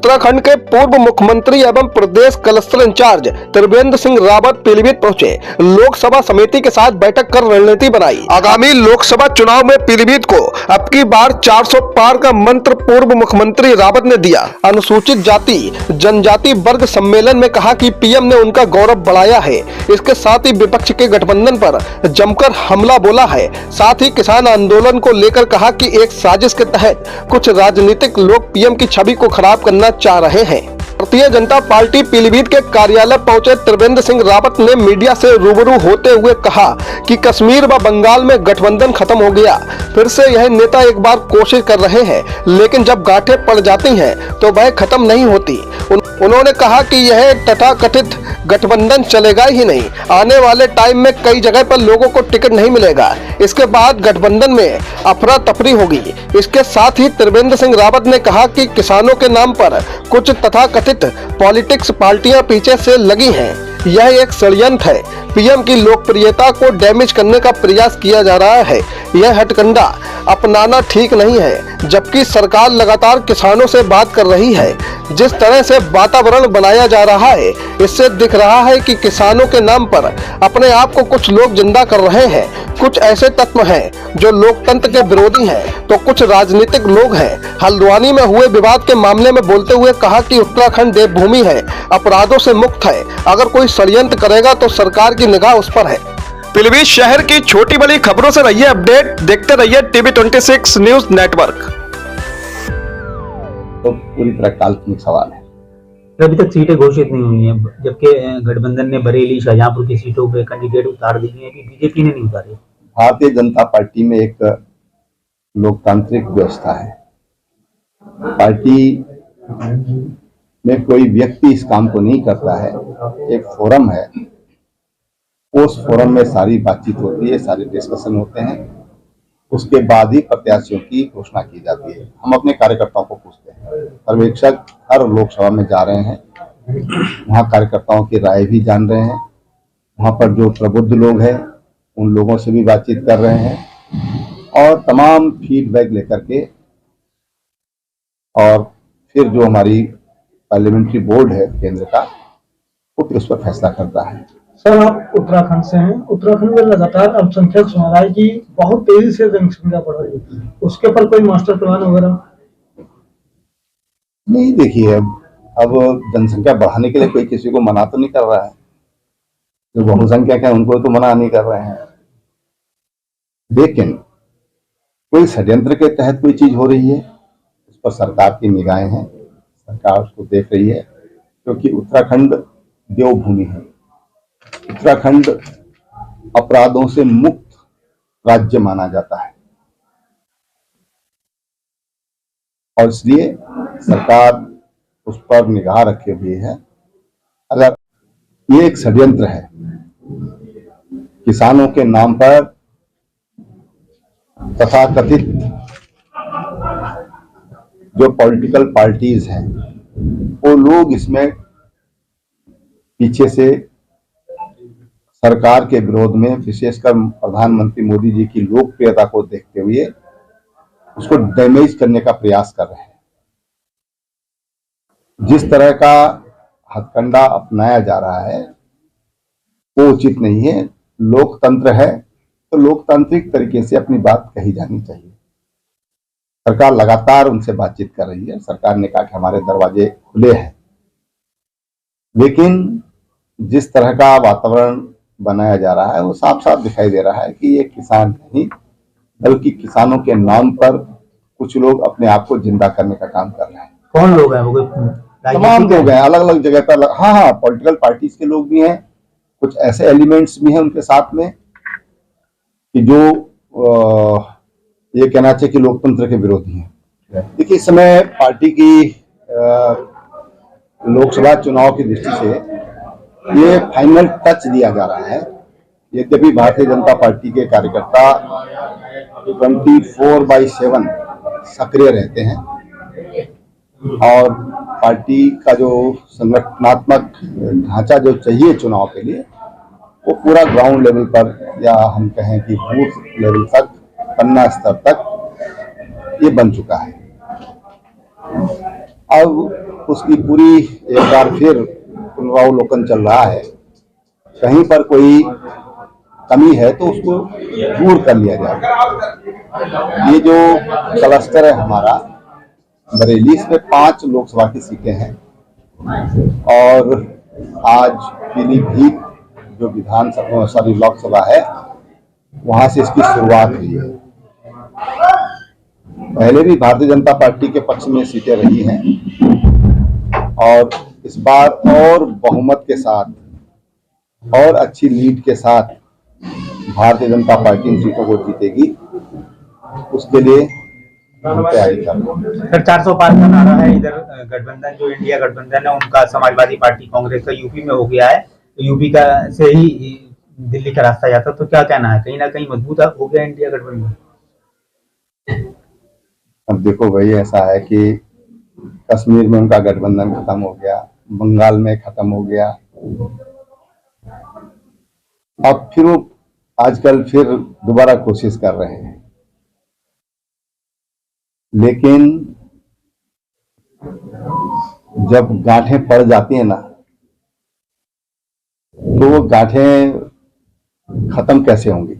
उत्तराखंड के पूर्व मुख्यमंत्री एवं प्रदेश क्लस्टर इंचार्ज त्रिवेंद्र सिंह रावत पीलीभीत पहुंचे। लोकसभा समिति के साथ बैठक कर रणनीति बनाई। आगामी लोकसभा चुनाव में पीलीभीत को अब की बार 400 पार का मंत्र पूर्व मुख्यमंत्री रावत ने दिया। अनुसूचित जाति जनजाति वर्ग सम्मेलन में कहा कि पीएम ने उनका गौरव बढ़ाया है। इसके साथ ही विपक्ष के गठबंधन पर जमकर हमला बोला है। साथ ही किसान आंदोलन को लेकर कहा कि एक साजिश के तहत कुछ राजनीतिक लोग पीएम की छवि को खराब करना चाह रहे हैं। भारतीय जनता पार्टी पीलीभीत के कार्यालय पहुंचे त्रिवेंद्र सिंह रावत ने मीडिया से रूबरू होते हुए कहा कि कश्मीर व बंगाल में गठबंधन खत्म हो गया। फिर से यह नेता एक बार कोशिश कर रहे हैं, लेकिन जब गांठें पड़ जाती हैं तो वह खत्म नहीं होती। उन्होंने कहा कि यह तथाकथित गठबंधन चलेगा ही नहीं। आने वाले टाइम में कई जगह पर लोगों को टिकट नहीं मिलेगा। इसके बाद गठबंधन में अफरा तफरी होगी। इसके साथ ही त्रिवेंद्र सिंह रावत ने कहा कि किसानों के नाम पर कुछ तथाकथित पॉलिटिक्स पार्टियां पीछे से लगी हैं। यह एक षड्यंत्र है। पीएम की लोकप्रियता को डैमेज करने का प्रयास किया जा रहा है। यह हथकंडा अपनाना ठीक नहीं है। जबकि सरकार लगातार किसानों से बात कर रही है। जिस तरह से वातावरण बनाया जा रहा है, इससे दिख रहा है कि किसानों के नाम पर अपने आप को कुछ लोग जिंदा कर रहे हैं। कुछ ऐसे तत्व हैं जो लोकतंत्र के विरोधी हैं, तो कुछ राजनीतिक लोग हैं। हल्द्वानी में हुए विवाद के मामले में बोलते हुए कहा कि उत्तराखंड देवभूमि है, अपराधों से मुक्त है। अगर कोई षड्यंत्र करेगा तो सरकार की निगाह उस पर है। पीलीभीत शहर की छोटी बड़ी खबरों से रहिए अपडेट, देखते रहिए टीवी 26 न्यूज नेटवर्क। तो पूरी तरह काल्पनिक सवाल है। अभी तक सीटें घोषित नहीं हुई हैं, जबकि गठबंधन ने बरेली शाहजहांपुर की सीटों पे कैंडिडेट उतार दिए हैं कि बीजेपी ने नहीं उतारे। भारतीय जनता पार्टी में एक लोकतांत्रिक व्यवस्था है। पार्टी में कोई व्यक्ति इस काम को नहीं करता है। एक फोरम है, उस फोरम में सारी बातचीत होती है, सारे डिस्कशन होते हैं। उसके बाद ही प्रत्याशियों की घोषणा की जाती है। हम अपने कार्यकर्ताओं को पूछते हैं। पर्यवेक्षक हर लोकसभा में जा रहे हैं, वहाँ कार्यकर्ताओं की राय भी जान रहे हैं। वहाँ पर जो प्रबुद्ध लोग हैं उन लोगों से भी बातचीत कर रहे हैं और तमाम फीडबैक लेकर के, और फिर जो हमारी पार्लियामेंट्री बोर्ड है केंद्र का, वो फिर उस पर फैसला करता है। सर, आप उत्तराखंड से हैं। उत्तराखंड में लगातार अल्पसंख्यक समुदाय की बहुत तेजी से जनसंख्या बढ़ रही है, उसके पर कोई मास्टर प्लान वगैरह नहीं? देखिए, अब जनसंख्या बढ़ाने के लिए कोई किसी को मना तो नहीं कर रहा है। जो बहुसंख्यक है उनको तो मना नहीं कर रहे हैं, लेकिन कोई षड्यंत्र के तहत कोई चीज हो रही है, उस पर सरकार की निगाहें हैं, सरकार उसको देख रही है। क्योंकि उत्तराखंड देवभूमि है। उत्तराखंड अपराधों से मुक्त राज्य माना जाता है और इसलिए सरकार उस पर निगाह रखे हुए है। अगर ये एक षड्यंत्र है, किसानों के नाम पर तथाकथित जो पॉलिटिकल पार्टीज हैं, वो लोग इसमें पीछे से सरकार के विरोध में, विशेषकर प्रधानमंत्री मोदी जी की लोकप्रियता को देखते हुए उसको डैमेज करने का प्रयास कर रहे हैं। जिस तरह का हथकंडा अपनाया जा रहा है वो उचित नहीं है। लोकतंत्र है तो लोकतांत्रिक तरीके से अपनी बात कही जानी चाहिए। सरकार लगातार उनसे बातचीत कर रही है। सरकार ने कहा कि हमारे दरवाजे खुले हैं, लेकिन जिस तरह का वातावरण बनाया जा रहा है वो साफ साफ दिखाई दे रहा है कि ये किसान नहीं, बल्कि किसानों के नाम पर कुछ लोग अपने आप को जिंदा करने का काम कर रहे हैं। कौन लोग हैं वो? तमाम लोग हैं, अलग अलग जगह पर। हाँ, पॉलिटिकल पार्टीज के लोग भी हैं, कुछ ऐसे एलिमेंट्स भी हैं उनके साथ में कि जो ये कहना चाहिए कि लोकतंत्र के विरोधी हैं। देखिए, इस समय पार्टी की लोकसभा चुनाव की दृष्टि से ये फाइनल टच दिया जा रहा है। यद्यपि भारतीय जनता पार्टी के कार्यकर्ता 24/7 सक्रिय रहते हैं और पार्टी का जो संगठनात्मक ढांचा जो चाहिए चुनाव के लिए, वो पूरा ग्राउंड लेवल पर, या हम कहें कि बूथ लेवल तक, पन्ना स्तर तक ये बन चुका है। अब उसकी पूरी एक बार फिर पुनरावलोकन चल रहा है। कहीं पर कोई कमी है तो उसको दूर कर लिया जाए। ये जो क्लस्टर है हमारा बरेली, इसमें 5 लोकसभा की सीटें हैं और आज पीलीभीत जो लोकसभा है वहां से इसकी शुरुआत हुई है। पहले भी भारतीय जनता पार्टी के पक्ष में सीटें रही हैं और इस बार और बहुमत के साथ और अच्छी लीड के साथ भारतीय जनता पार्टी इन सीटों को जीतेगी। उसके लिए हम तैयारी कर रहे हैं। सर 400 पार का नारा है इधर। गठबंधन जो इंडिया गठबंधन है उनका समाजवादी पार्टी कांग्रेस का यूपी में हो गया है, तो यूपी का से ही दिल्ली का रास्ता जाता, तो क्या कहना है, कहीं ना कहीं मजबूत हो गया इंडिया गठबंधन? अब देखो भाई, ऐसा है कि कश्मीर में उनका गठबंधन खत्म हो गया, बंगाल में खत्म हो गया, अब फिर वो आजकल फिर दोबारा कोशिश कर रहे हैं। लेकिन जब गांठें पड़ जाती हैं ना, तो वो गांठें खत्म कैसे होंगी?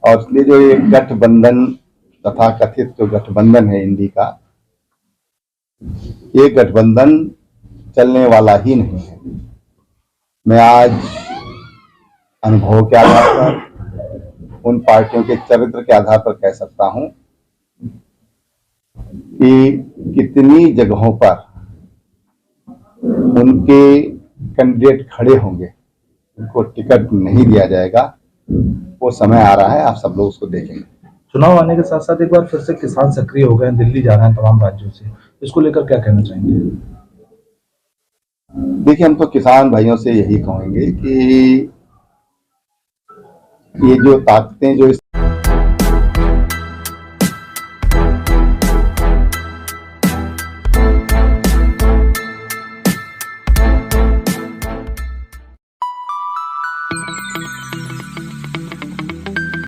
और इसलिए जो ये गठबंधन तथा कथित जो गठबंधन है इंडी का, ये गठबंधन चलने वाला ही नहीं है। मैं आज अनुभव के आधार पर, उन पार्टियों के चरित्र के आधार पर कह सकता हूं कि कितनी जगहों पर उनके कैंडिडेट खड़े होंगे, उनको टिकट नहीं दिया जाएगा। वो समय आ रहा है, आप सब लोग उसको देखेंगे। चुनाव आने के साथ साथ एक बार फिर से किसान सक्रिय हो गए हैं, दिल्ली जा रहे हैं तमाम राज्यों से, इसको लेकर क्या कहना चाहेंगे? देखिए, हम तो किसान भाइयों से यही कहेंगे कि ये जो ताकतें जो इस